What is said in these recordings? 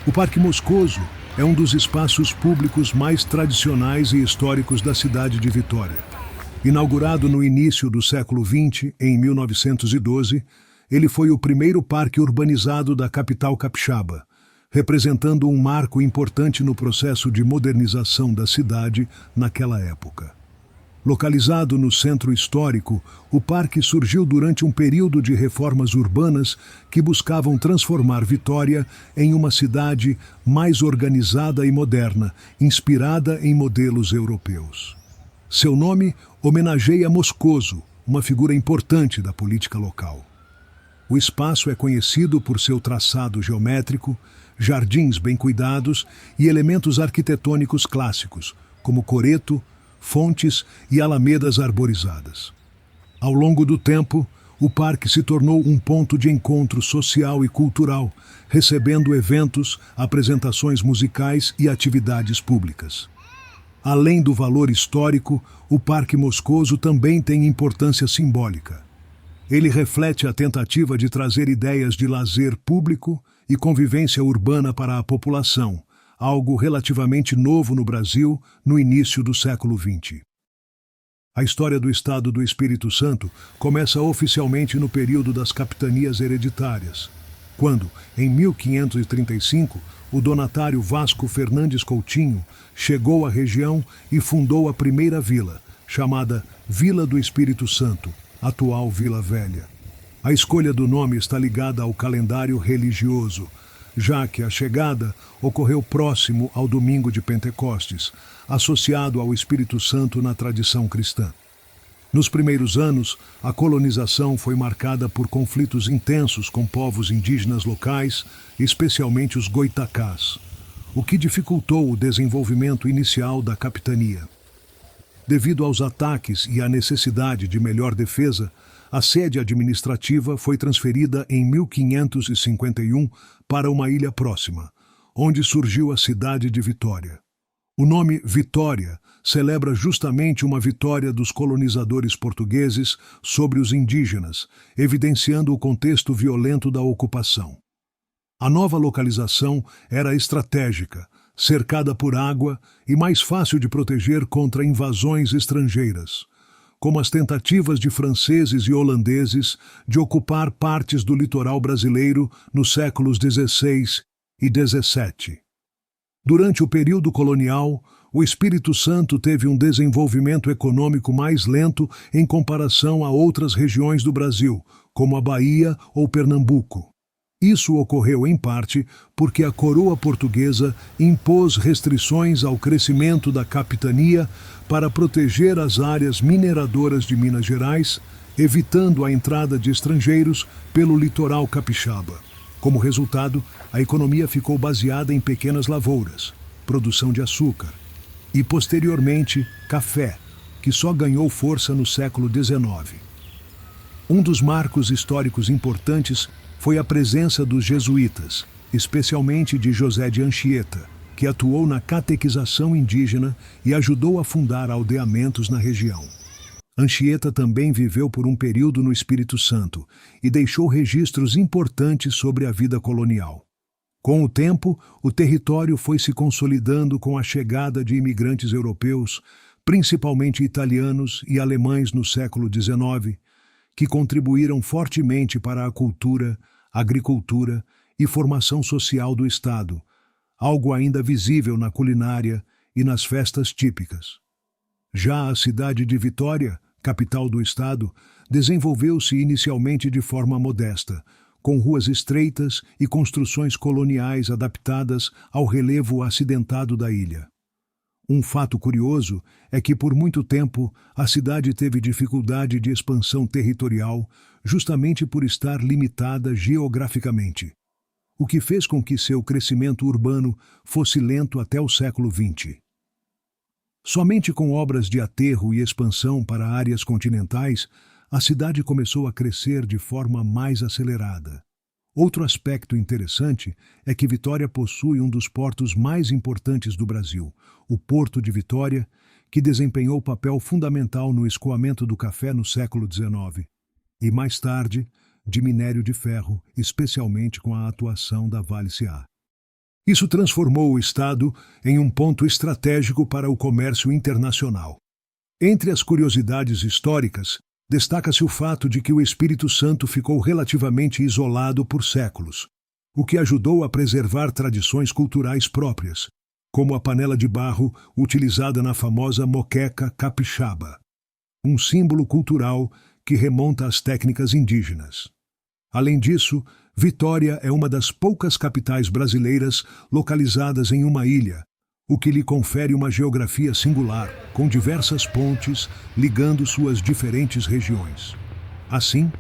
O Parque Moscoso é um dos espaços públicos mais tradicionais e históricos da cidade de Vitória. Inaugurado no início do século XX, em 1912, ele foi o primeiro parque urbanizado da capital capixaba, representando um marco importante no processo de modernização da cidade naquela época. Localizado no centro histórico, o parque surgiu durante um período de reformas urbanas que buscavam transformar Vitória em uma cidade mais organizada e moderna, inspirada em modelos europeus. Seu nome homenageia Moscoso, uma figura importante da política local. O espaço é conhecido por seu traçado geométrico, jardins bem cuidados e elementos arquitetônicos clássicos, como coreto, fontes e alamedas arborizadas. Ao longo do tempo, o parque se tornou um ponto de encontro social e cultural, recebendo eventos, apresentações musicais e atividades públicas. Além do valor histórico, o Parque Moscoso também tem importância simbólica. Ele reflete a tentativa de trazer ideias de lazer público e convivência urbana para a população, algo relativamente novo no Brasil no início do século XX. A história do Estado do Espírito Santo começa oficialmente no período das capitanias hereditárias, quando, em 1535, o donatário Vasco Fernandes Coutinho chegou à região e fundou a primeira vila, chamada Vila do Espírito Santo, atual Vila Velha. A escolha do nome está ligada ao calendário religioso, já que a chegada ocorreu próximo ao domingo de Pentecostes, associado ao Espírito Santo na tradição cristã. Nos primeiros anos, a colonização foi marcada por conflitos intensos com povos indígenas locais, especialmente os goitacás, o que dificultou o desenvolvimento inicial da capitania. Devido aos ataques e à necessidade de melhor defesa, a sede administrativa foi transferida em 1551 para uma ilha próxima, onde surgiu a cidade de Vitória. O nome Vitória celebra justamente uma vitória dos colonizadores portugueses sobre os indígenas, evidenciando o contexto violento da ocupação. A nova localização era estratégica, cercada por água e mais fácil de proteger contra invasões estrangeiras, como as tentativas de franceses e holandeses de ocupar partes do litoral brasileiro nos séculos XVI e XVII. Durante o período colonial, o Espírito Santo teve um desenvolvimento econômico mais lento em comparação a outras regiões do Brasil, como a Bahia ou Pernambuco. Isso ocorreu em parte porque a coroa portuguesa impôs restrições ao crescimento da capitania para proteger as áreas mineradoras de Minas Gerais, evitando a entrada de estrangeiros pelo litoral capixaba. Como resultado, a economia ficou baseada em pequenas lavouras, produção de açúcar e, posteriormente, café, que só ganhou força no século XIX. Um dos marcos históricos importantes foi a presença dos jesuítas, especialmente de José de Anchieta, que atuou na catequização indígena e ajudou a fundar aldeamentos na região. Anchieta também viveu por um período no Espírito Santo e deixou registros importantes sobre a vida colonial. Com o tempo, o território foi se consolidando com a chegada de imigrantes europeus, principalmente italianos e alemães no século XIX, que contribuíram fortemente para a cultura, agricultura e formação social do Estado, algo ainda visível na culinária e nas festas típicas. Já a cidade de Vitória, capital do estado, desenvolveu-se inicialmente de forma modesta, com ruas estreitas e construções coloniais adaptadas ao relevo acidentado da ilha. Um fato curioso é que, por muito tempo, a cidade teve dificuldade de expansão territorial, justamente por estar limitada geograficamente, o que fez com que seu crescimento urbano fosse lento até o século XX. Somente com obras de aterro e expansão para áreas continentais, a cidade começou a crescer de forma mais acelerada. Outro aspecto interessante é que Vitória possui um dos portos mais importantes do Brasil, o Porto de Vitória, que desempenhou papel fundamental no escoamento do café no século XIX, e mais tarde, de minério de ferro, especialmente com a atuação da Vale-SA. Isso transformou o estado em um ponto estratégico para o comércio internacional. Entre as curiosidades históricas, destaca-se o fato de que o Espírito Santo ficou relativamente isolado por séculos, o que ajudou a preservar tradições culturais próprias, como a panela de barro utilizada na famosa moqueca capixaba, um símbolo cultural que remonta às técnicas indígenas. Além disso, Vitória é uma das poucas capitais brasileiras localizadas em uma ilha, o que lhe confere uma geografia singular, com diversas pontes ligando suas diferentes regiões. Assim,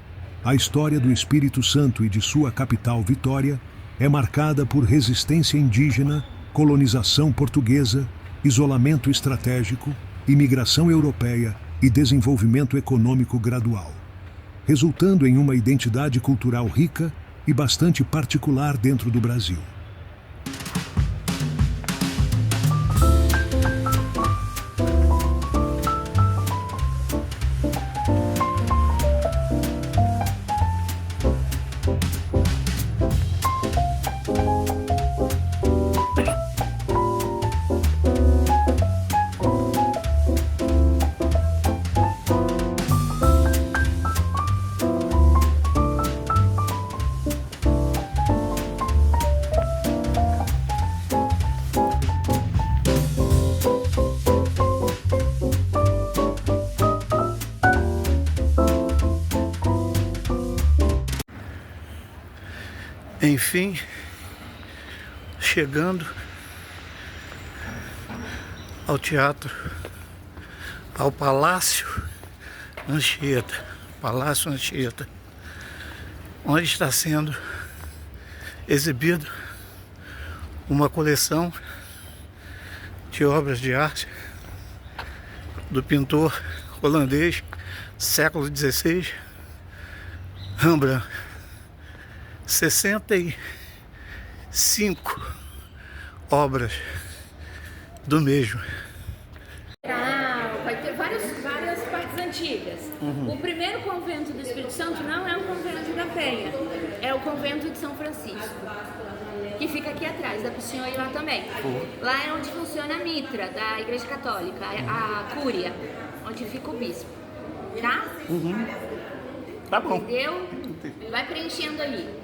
a história do Espírito Santo e de sua capital Vitória é marcada por resistência indígena, colonização portuguesa, isolamento estratégico, imigração europeia e desenvolvimento econômico gradual, resultando em uma identidade cultural rica e bastante particular dentro do Brasil. Enfim, chegando ao teatro, ao Palácio Anchieta, onde está sendo exibido uma coleção de obras de arte do pintor holandês, século XVI, Rembrandt. 65 obras do mesmo. Vai ter várias partes antigas. antigas. O primeiro convento do Espírito Santo não é o convento da Penha, é o convento de São Francisco, que fica aqui atrás, dá pro senhor ir lá também. Lá é onde funciona a mitra da Igreja Católica, a cúria, onde fica o bispo, tá? Tá bom. Entendeu? Vai preenchendo aí.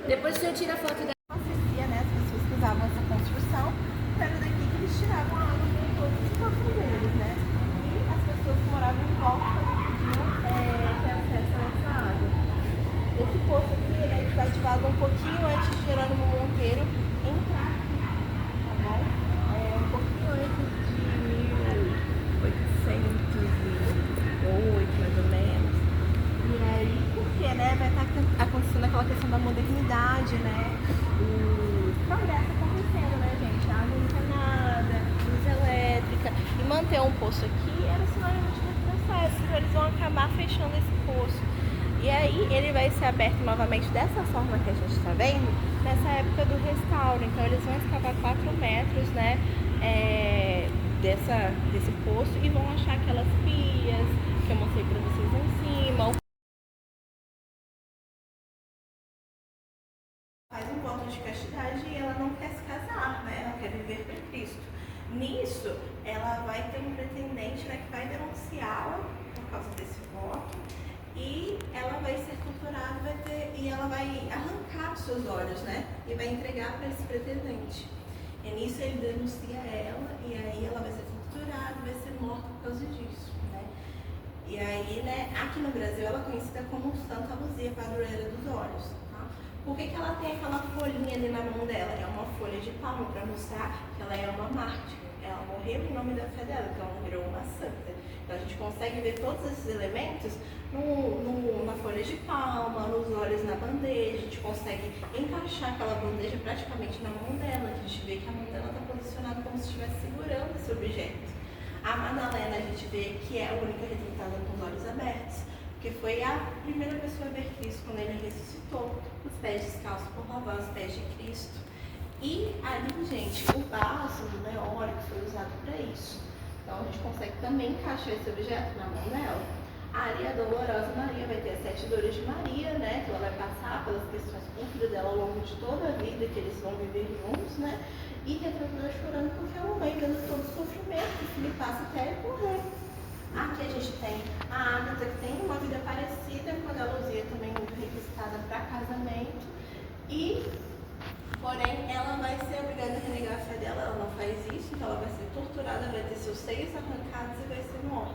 Depois o senhor tira a foto da... Acontecia, né, as pessoas que usavam essa construção, era daqui que eles tiravam a água com todos os cofundeiros, né? E as pessoas que moravam em volta podiam ter acesso a essa água. Esse poço aqui, ele é desativado um pouquinho antes de Jerônimo Monteiro entrar aqui, tá bom? Um pouquinho antes de 1808, mais ou menos. E aí, por quê, né? Vai estar acontecendo aquela questão da modernidade, né? O progresso acontecendo, né, gente? Água encanada, luz elétrica. E manter um poço aqui era sinônimo de retrocesso. Então, eles vão acabar fechando esse poço. E aí, ele vai ser aberto novamente dessa forma que a gente está vendo, nessa época do restauro. Então, eles vão escavar 4 metros, né? Desse poço e vão achar aquelas pias que eu mostrei para vocês em cima. Faz um voto de castidade e ela não quer se casar, né? Ela quer viver para Cristo. Nisso, ela vai ter um pretendente, né, que vai denunciá-la por causa desse voto e ela vai ser torturada e ela vai arrancar os seus olhos, né? E vai entregar para esse pretendente. E nisso ele denuncia ela e aí ela vai ser torturada e vai ser morta por causa disso, né? E aí, né, aqui no Brasil ela é conhecida como Santa Luzia, padroeira dos olhos. Por que ela tem aquela folhinha ali na mão dela? É uma folha de palma para mostrar que ela é uma mártir. Ela morreu em nome da fé dela, então ela virou uma santa. Então a gente consegue ver todos esses elementos na folha de palma, nos olhos na bandeja. A gente consegue encaixar aquela bandeja praticamente na mão dela. A gente vê que a mão dela está posicionada como se estivesse segurando esse objeto. A Madalena a gente vê que é a única retratada com os olhos abertos, porque foi a primeira pessoa a ver Cristo quando ele ressuscitou, os pés descalços por lavar os pés de Cristo. E ali, gente, o bálsamo, o leório, que foi usado para isso. Então a gente consegue também encaixar esse objeto na mão dela. Ali a dolorosa Maria vai ter as 7 dores de Maria, né? Que ela vai passar pelas questões com o filho dela ao longo de toda a vida, que eles vão viver juntos, né? E retratada chorando porque é a mãe vendo todo o sofrimento que o filho passa até ele morrer. Aqui a gente tem a Ágata, que tem uma vida parecida com a da Luzia, também muito requisitada para casamento. E, porém, ela vai ser obrigada a renegar a fé dela, ela não faz isso, então ela vai ser torturada, vai ter seus seios arrancados e vai ser morta.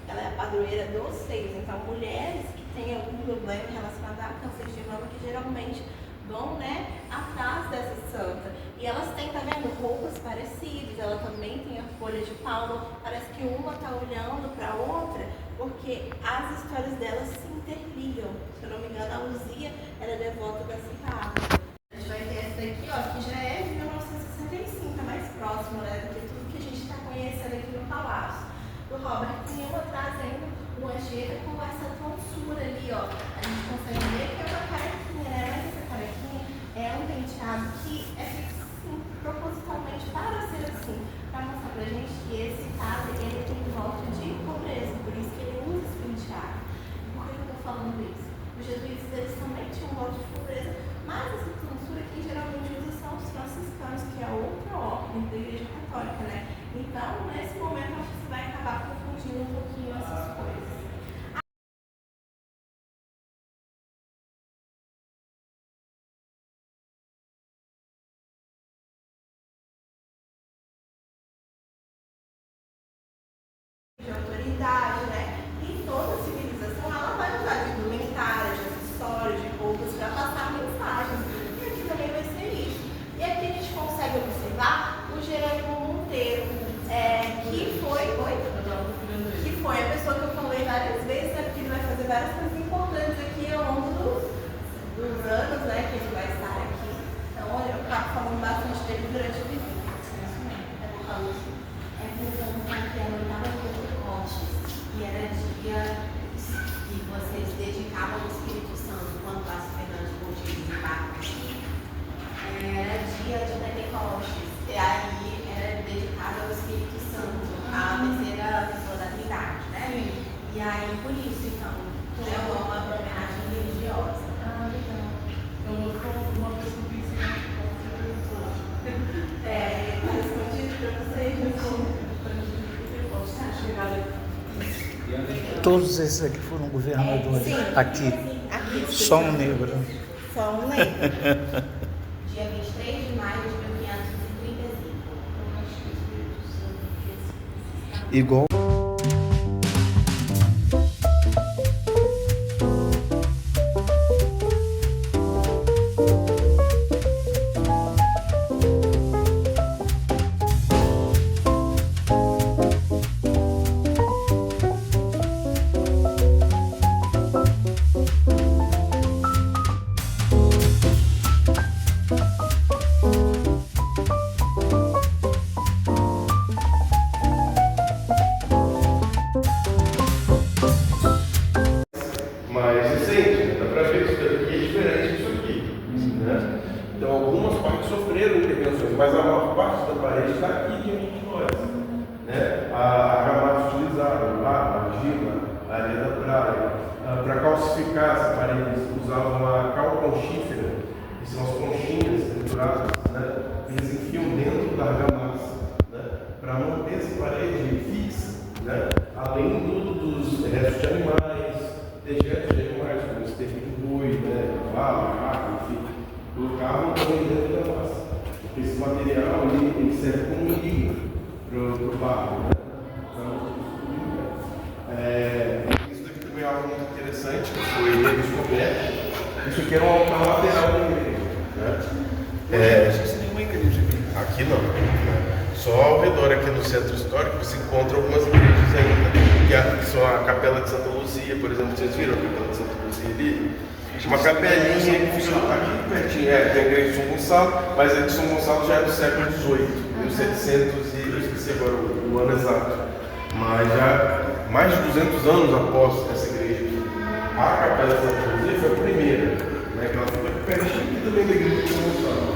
Ela é a padroeira dos seios, então mulheres que têm algum problema relacionado a câncer de mama, que geralmente vão, né, atrás dessa santa. E elas têm, tá vendo, roupas parecidas, ela também tem a folha de palma, parece que uma tá olhando para a outra, porque as histórias delas se interligam. Se eu não me engano, a Luzia era devota da Santa Ágata. A gente vai ter essa daqui, ó, que já é de 1965, é mais próximo, né, do que tudo que a gente está conhecendo aqui no Palácio. O Robert tem uma trazendo uma cheira com essa tonsura ali, ó. A gente consegue ver que é uma carequinha, né, mas essa carequinha é um penteado que é feito assim, propositalmente para ser assim, para mostrar pra gente que esse caso, ele tem voto de pobreza, por isso que ele usa esse penteado. Por que eu tô falando isso? Os jesuítas, eles também tinham voto de pobreza, mas essa tonsura quem geralmente usa são os franciscanos, que é outra ordem da Igreja Católica, né? Então, nesse momento, acho que você vai acabar confundindo um pouquinho essas coisas. De autoridade, né? E toda civilização, ela vai usar de indumentária, de acessórios, de roupas para passar mensagens. E aqui também vai ser isso. E aqui a gente consegue observar o Jerônimo Monteiro, que foi a pessoa que eu falei várias vezes, né? Porque ele vai fazer várias coisas importantes aqui ao longo dos anos, né? Que ele vai estar aqui. Então, olha, eu acabo falando bastante dele durante a visita. É pensando que a oitava de Pentecostes, que era dia que vocês dedicavam ao Espírito Santo, quando a Fernanda Coutinho desembarca aqui, era dia de Pentecostes, e aí era dedicado ao Espírito Santo, a terceira pessoa da Trindade, né? E aí Todos esses aqui foram governadores. Sim. Aqui. Aqui, Só um negro. Só um negro. Dia 23 de maio de 1535. Igual. mais recente, né? Dá para ver que isso daqui é diferente disso aqui, né? Então algumas partes sofreram intervenções, mas a maior parte da parede está aqui diante de nós, né? A argamassa utilizada, a argila, a areia da praia, para calcificar essa parede eles usavam a cal conchífera, que são as conchinhas trituradas, né? Eles enfiam dentro da argamassa, né? Para manter essa parede fixa, né? Além dos restos de animais, dejetos de animais, como esterco de boi, né, cavalo, vaca, enfim, colocavam também dentro da massa. Porque esse material ele serve como um liga para o barro. Né? Então, isso daqui também é algo muito interessante, que foi redescoberto. Isso aqui era um altar lateral da igreja. Né? Não existe nenhuma igreja aqui. Aqui não. Né? Só ao redor aqui no centro histórico se encontram algumas igrejas ainda, que são a Capela de Santa Luzia, por exemplo. Vocês viram a Capela de Santa Luzia ali? Uma capelinha que fica aqui pertinho. Tem a igreja de São Gonçalo, mas a de São Gonçalo já é do século XVIII, 1700 e eu esqueci agora o ano exato. Mas já mais de 200 anos após essa igreja aqui, a Capela de Santa Luzia foi a primeira, né, que ela fica aqui pertinho aqui também da igreja de São Gonçalo.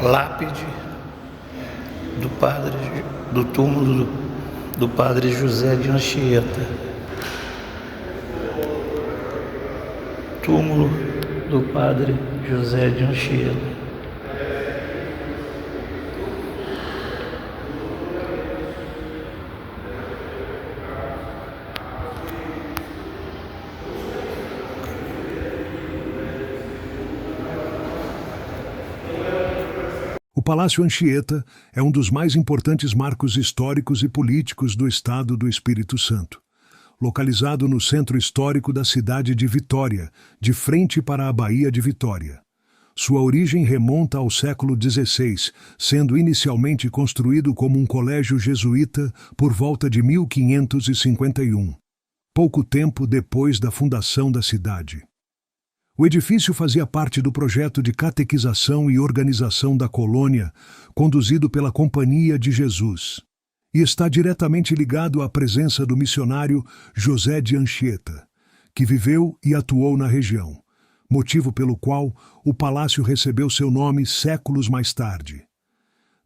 Lápide do túmulo do padre José de Anchieta. Túmulo do padre José de Anchieta. O Palácio Anchieta é um dos mais importantes marcos históricos e políticos do Estado do Espírito Santo. Localizado no centro histórico da cidade de Vitória, de frente para a Baía de Vitória. Sua origem remonta ao século XVI, sendo inicialmente construído como um colégio jesuíta por volta de 1551, pouco tempo depois da fundação da cidade. O edifício fazia parte do projeto de catequização e organização da colônia, conduzido pela Companhia de Jesus, e está diretamente ligado à presença do missionário José de Anchieta, que viveu e atuou na região, motivo pelo qual o palácio recebeu seu nome séculos mais tarde.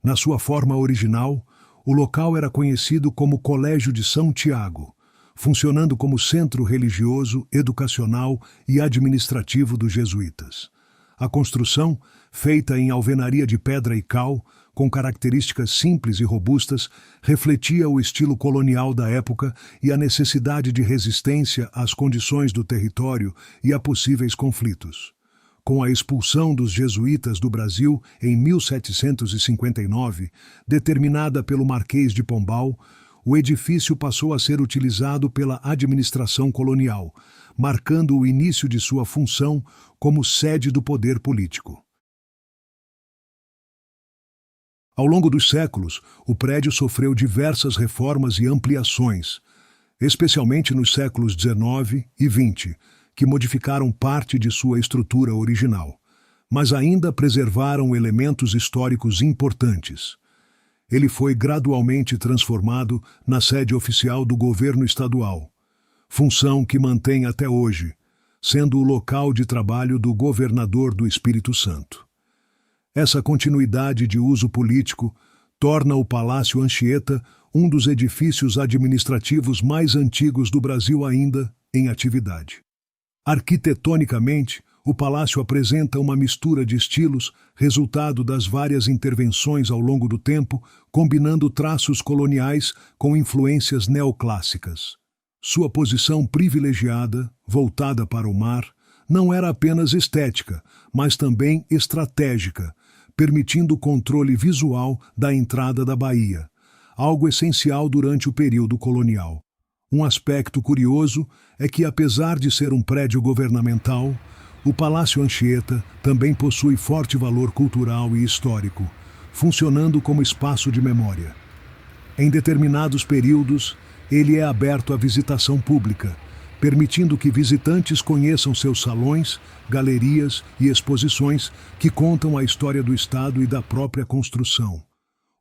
Na sua forma original, o local era conhecido como Colégio de São Tiago, funcionando como centro religioso, educacional e administrativo dos jesuítas. A construção, feita em alvenaria de pedra e cal, com características simples e robustas, refletia o estilo colonial da época e a necessidade de resistência às condições do território e a possíveis conflitos. com a expulsão dos jesuítas do Brasil em 1759, determinada pelo Marquês de Pombal, o edifício passou a ser utilizado pela administração colonial, marcando o início de sua função como sede do poder político. Ao longo dos séculos, o prédio sofreu diversas reformas e ampliações, especialmente nos séculos XIX e XX, que modificaram parte de sua estrutura original, mas ainda preservaram elementos históricos importantes. Ele foi gradualmente transformado na sede oficial do governo estadual, função que mantém até hoje, sendo o local de trabalho do governador do Espírito Santo. Essa continuidade de uso político torna o Palácio Anchieta um dos edifícios administrativos mais antigos do Brasil ainda em atividade. Arquitetonicamente, o palácio apresenta uma mistura de estilos, resultado das várias intervenções ao longo do tempo, combinando traços coloniais com influências neoclássicas. Sua posição privilegiada, voltada para o mar, não era apenas estética, mas também estratégica, permitindo o controle visual da entrada da baía, algo essencial durante o período colonial. Um aspecto curioso é que, apesar de ser um prédio governamental, o Palácio Anchieta também possui forte valor cultural e histórico, funcionando como espaço de memória. Em determinados períodos, ele é aberto à visitação pública, permitindo que visitantes conheçam seus salões, galerias e exposições que contam a história do Estado e da própria construção.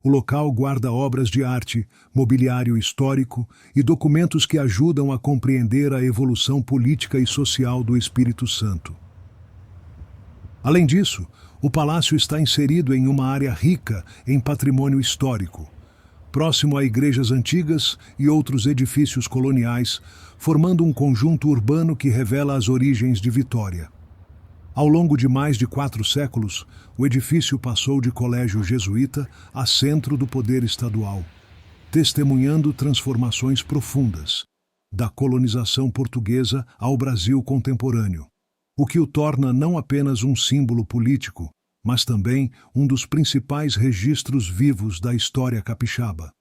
O local guarda obras de arte, mobiliário histórico e documentos que ajudam a compreender a evolução política e social do Espírito Santo. Além disso, o palácio está inserido em uma área rica em patrimônio histórico, próximo a igrejas antigas e outros edifícios coloniais, formando um conjunto urbano que revela as origens de Vitória. Ao longo de mais de 4 séculos, o edifício passou de colégio jesuíta a centro do poder estadual, testemunhando transformações profundas, da colonização portuguesa ao Brasil contemporâneo, o que o torna não apenas um símbolo político, mas também um dos principais registros vivos da história capixaba.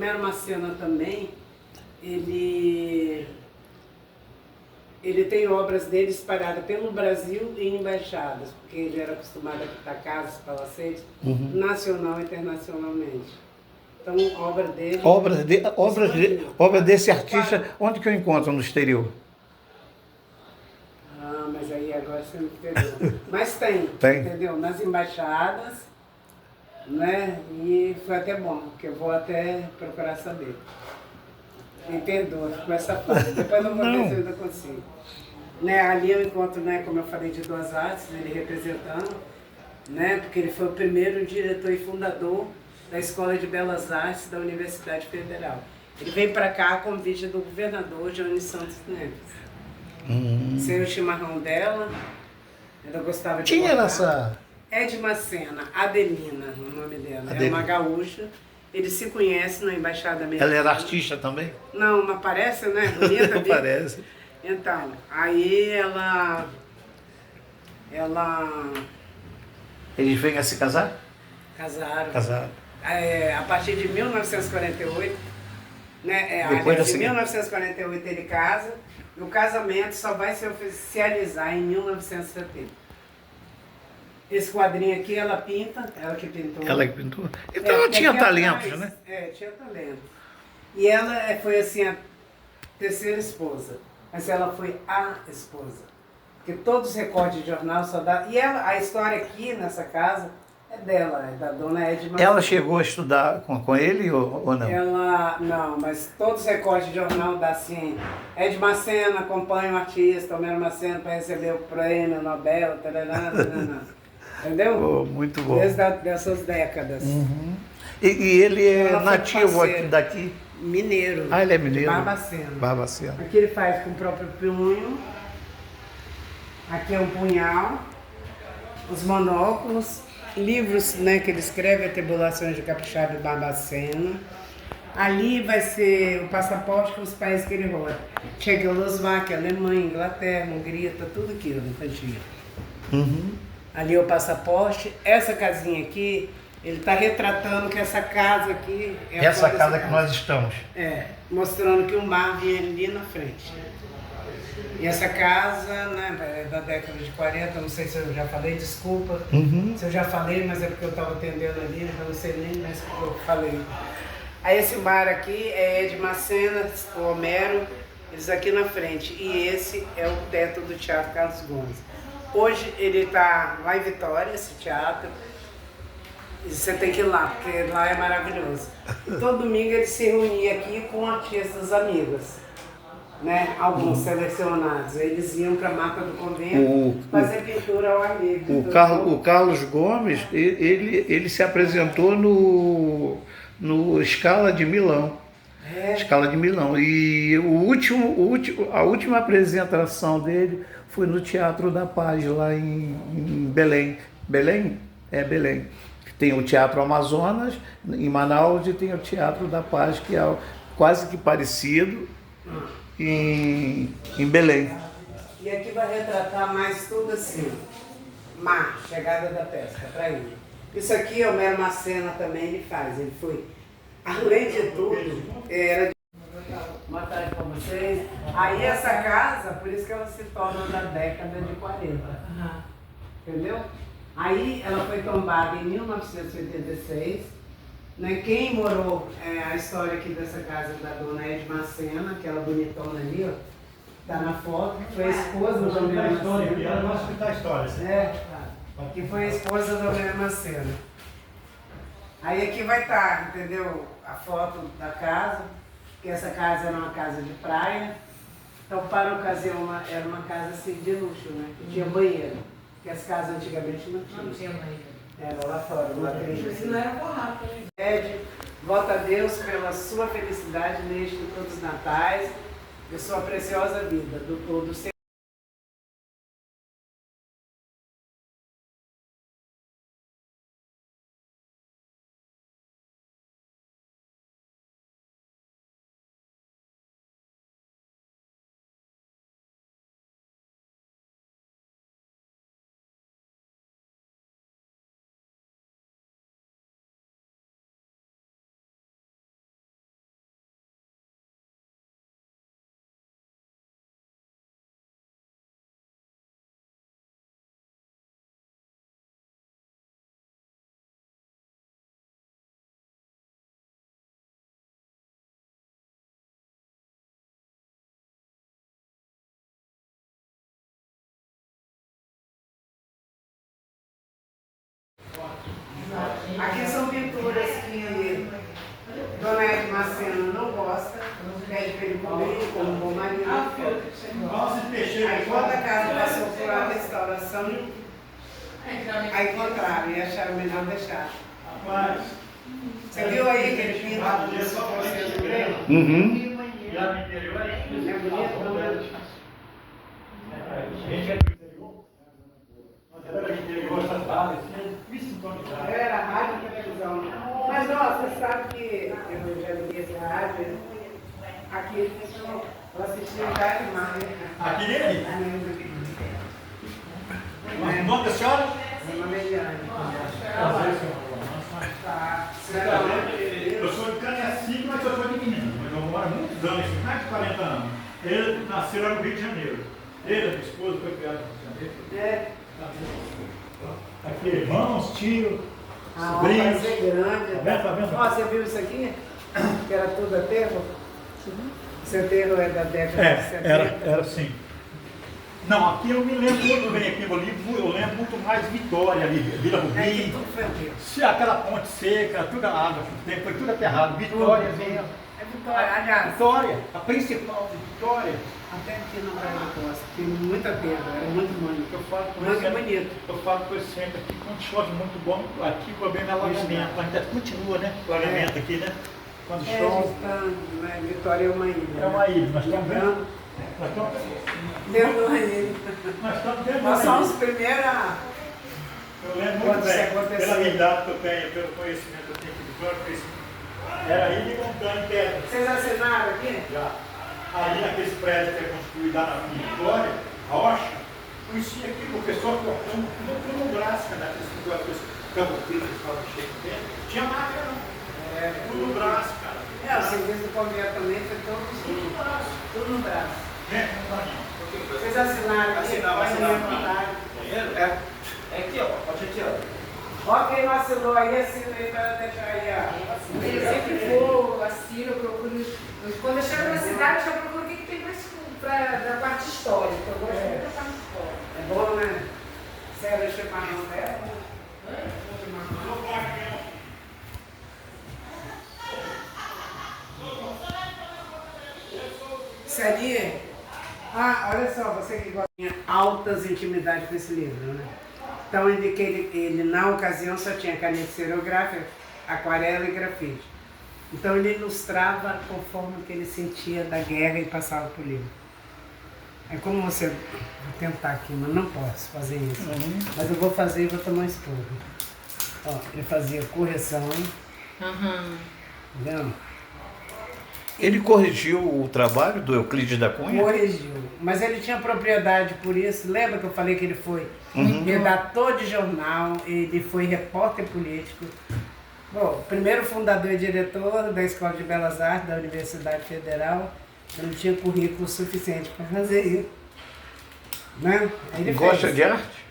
Homero Macena também, ele tem obras dele espalhadas pelo Brasil e em embaixadas, porque ele era acostumado a pintar casas, palacetes, nacional e internacionalmente. Então, obra dele... Obra desse artista, onde que eu encontro no exterior? Ah, mas aí agora você me pegou. Mas tem, entendeu? Nas embaixadas, né? E foi até bom, porque eu vou até procurar saber. Me perdoa com essa parte. Depois eu vou ver se eu ainda consigo. Né, ali eu encontro, né, como eu falei, de Duas Artes, ele representando, né, porque ele foi o primeiro diretor e fundador da Escola de Belas Artes da Universidade Federal. Ele veio para cá a convite do governador Johnny Santos Neves. Sem o chimarrão dela, ela gostava de Quem era botar. essa? Edma Sena, Adelina, o nome dela. Adelina. É uma gaúcha. Eles se conhecem na Embaixada Americana. Ela era artista também? Não, mas parece, né? Bonita, viu? Parece. Então, aí ela... Eles vêm a se casar? Casaram. Casaram. A partir de 1948, né? Depois da De segunda. 1948 ele casa, e o casamento só vai se oficializar em 1970. Esse quadrinho aqui ela pinta, ela que pintou. Ela que pintou? Então ela tinha aqui talentos, atrás, né? Tinha talento. E ela foi assim a terceira esposa, mas ela foi a esposa. Porque todos os recortes de jornal só dá... E ela, a história aqui nessa casa é dela, é da dona Edma. Ela chegou a estudar com ele ou não? Ela, não, mas todos os recortes de jornal dá assim, Edma Sena acompanha o artista, Homero Macena para receber o prêmio Nobel, tarará, tarará. Entendeu? Oh, muito bom. Desde dessas décadas. E ele é Ela foi nativo parceira. aqui daqui? Mineiro. Ah, ele é mineiro? De Barbacena. Barbacena. Aqui ele faz com o próprio punho. Aqui é um punhal. Os monóculos. Livros, né, que ele escreve, a Tribulações de Capixaba e Barbacena. Ali vai ser o passaporte com os países que ele roda. Tchecoslováquia, Alemanha, Inglaterra, Hungria, tá tudo aqui, ó, no cantinho. Ali é o passaporte. Essa casinha aqui, ele está retratando que essa casa aqui... É Essa casa que nós estamos. Mostrando que um bar vinha ali na frente. E essa casa, né, é da década de 40, não sei se eu já falei, desculpa se eu já falei, mas é porque eu estava atendendo ali, então não sei nem mais o que eu falei. Aí esse bar aqui é Edma Sena, o Homero, eles aqui na frente. E esse é o teto do Teatro Carlos Gomes. Hoje ele está lá em Vitória, esse teatro, e você tem que ir lá, porque lá é maravilhoso. E todo domingo ele se reunia aqui com artistas amigos, né? Alguns selecionados. Eles iam para a Mata do Convento fazer pintura ao ar livre. O Carlos Gomes, ele se apresentou no Scala de Milão. Scala de Milão. E a última apresentação dele foi no Teatro da Paz, lá em Belém. Belém? É Belém. Tem o Teatro Amazonas, em Manaus, e tem o Teatro da Paz, que é quase que parecido, em Belém. E aqui vai retratar mais tudo assim. Mar, chegada da pesca, para ele. Isso aqui é o Homero Macena também, ele faz. Ele foi, além de tudo, era... Boa tarde para vocês. Aí essa casa, por isso que ela se torna da década de 40. Entendeu? Aí ela foi tombada em 1986. Né? Quem morou, a história aqui dessa casa da dona Edma Sena, aquela bonitona ali, ó, tá na foto, que foi a esposa do Homero Macena. Eu gosto de contar histórias. Que foi a esposa do Homero Macena. Aí aqui vai estar, entendeu, a foto da casa, que essa casa era uma casa de praia. Então, para a ocasião, era uma casa assim, de luxo, né? Que tinha banheiro, que as casas antigamente não tinham. Não tinha banheiro. Era lá fora, uma trilha. Assim. Não era forrado também. Volta a Deus pela sua felicidade neste e todos os natais, de sua preciosa vida, do seu Aí quando a casa passou por uma restauração, aí encontraram e acharam melhor deixar. Você viu aí que ele pinta como se fosse azulejo? Uhum. Não é bonito, não é? Era rádio e televisão. Mas, ó, você sabe que eu já liguei esse rádio, aqui eu assisti o Jair Maia. Aqui nele? O nome da senhora? Meu nome é Eliane. Eu sou de Caniacica, mas eu sou de Minas. Mas eu moro há muitos anos, mais de 40 anos. Ele nasceu lá no Rio de Janeiro. Ele, a minha esposa, foi criada no Rio de Janeiro. É. Aqui, irmãos, tio, A sobrinhos. obra é grande. Tá vendo? Ó, você viu isso aqui? Que era tudo aterro? Esse aterro é da década de 70? Era assim. Não, aqui eu me lembro muito bem, aqui eu lembro muito mais Vitória ali, Vila Aqui Rubim. tudo foi aterro. Se aquela ponte seca, toda a água, foi tudo aterrado. Vitória, vinha. É Vitória, aliás, Vitória, a principal de Vitória. até aqui no Praia da Costa, tem muita terra, era muito bonito. Eu falo com Muito ele, bonito. eu falo com ele sempre aqui, quando chove muito bom, aqui o problema é alagamento. Ainda continua, né? Alagamento aqui, né? Quando É, a chove. gente tá, né, Vitória é uma ilha. É uma ilha, nós estamos Lembrando, vendo. Nós estamos dentro de uma ilha. dentro Nós da somos ilha. os primeiros a... Eu lembro Quando muito isso bem, aconteceu. pela minha idade que eu tenho, pelo conhecimento que eu tenho aqui de Vitória, conhecimento. Era ilha e montanha em pedra. Vocês assinaram aqui? Já. Ali naqueles prédios que é construído lá na Vitória, rocha, conhecia aqui o pessoal cortando tudo no braço, naqueles campos que eles falam de cheio de tempo. Tinha máquina não. Tudo no braço, cara. É, o serviço do convento também foi todo Tudo no braço. tudo no braço. Né? Não dá não. Vocês assinaram aqui? É aqui, ó. Pode aqui, ó. Ó, quem não assinou aí, assina aí para deixar aí, ó. Eu sempre vou, assino, eu procuro. Quando eu chego na cidade, eu já procuro o que tem da parte histórica. Eu gosto muito da parte histórica. É bom, né? Você era chimarrão dela? Isso ali, olha só, você que gosta de altas intimidades com esse livro, né? Então, eu indiquei ele, na ocasião, só tinha caneta esferográfica, aquarela e grafite. Então, ele ilustrava conforme o que ele sentia da guerra e passava por livro. É como você... Vou tentar aqui, mas não posso fazer isso. Mas eu vou fazer e vou tomar um estudo. Ó, ele fazia correção, entendeu? Ele corrigiu o trabalho do Euclides da Cunha? Corrigiu. Mas ele tinha propriedade por isso. Lembra que eu falei que ele foi redator de jornal, ele foi repórter político. Bom, primeiro fundador e diretor da Escola de Belas Artes da Universidade Federal. Ele tinha currículo suficiente para fazer isso. Né? Aí ele Gosta fez. de arte?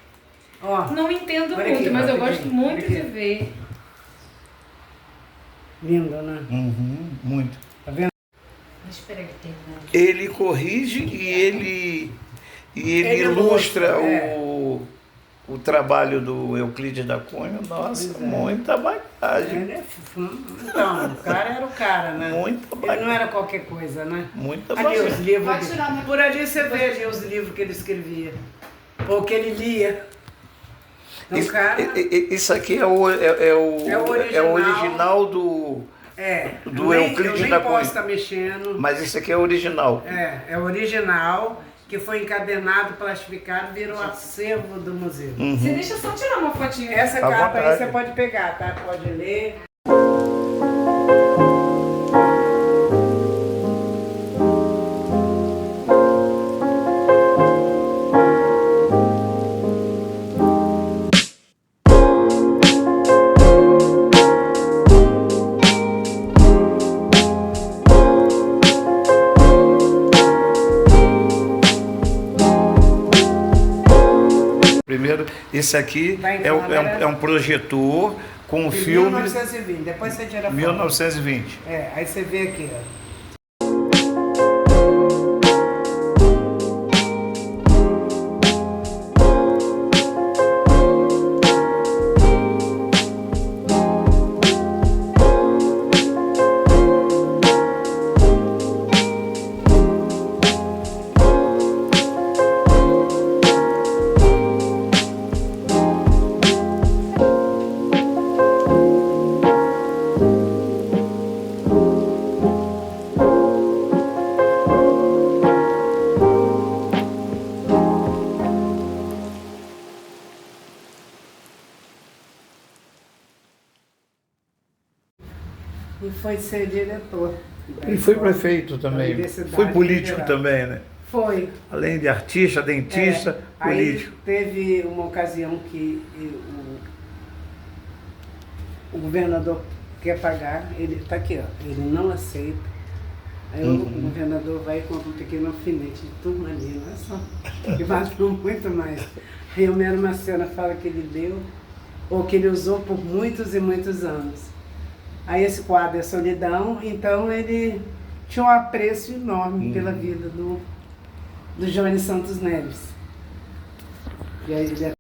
Ó, Não entendo olha muito, aqui, mas eu rapidinho, gosto muito olha de aqui. ver. Lindo, né? Muito. Tá vendo? Espera que tem, né? Ele corrige e ele Ele ilustra ilustra, é. o trabalho do Euclides da Cunha. Nossa, Pois é. muita bagagem. Ele é então, o cara era o cara, né? Muita Ele não bagagem. era qualquer coisa, né? Muita Ali bagagem. os livros. Pode tirar uma- Por ali você vê ali os livros que ele escrevia. Ou que ele lia. Então, o cara. Isso aqui é o original do Do Euclides eu da nem posso Cunha. estar mexendo. Mas isso aqui é original. É o original, que foi encadenado, plastificado, virou acervo do museu. Você deixa só tirar uma fotinha. Essa À capa aí vontade. você pode pegar, tá? Pode ler. Primeiro, esse aqui Vai em é câmera. um projetor com um De filme 1920, depois você tira a foto. 1920. Aí você vê aqui, ó. e foi ser diretor. Ele foi prefeito também, foi político também, né? Foi. Além de artista, dentista, político. Aí teve uma ocasião que o governador quer pagar, ele está aqui, ó, ele não aceita. Aí o governador vai e compra um pequeno alfinete de turmalina, olha só, que vale muito mais. Aí o Mero Marcena fala que ele deu, ou que ele usou por muitos e muitos anos. Aí esse quadro é Solidão, então ele tinha um apreço enorme pela vida do Johnny Santos Neves. E aí ele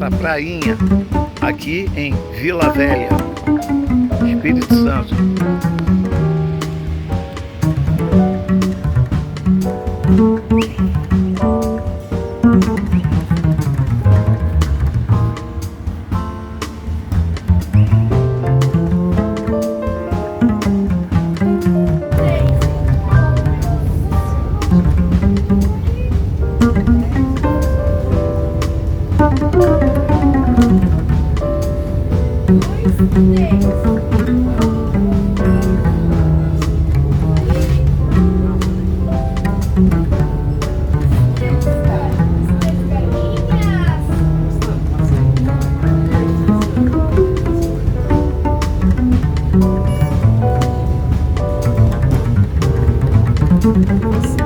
essa prainha aqui em Vila Velha, Espírito Santo. Você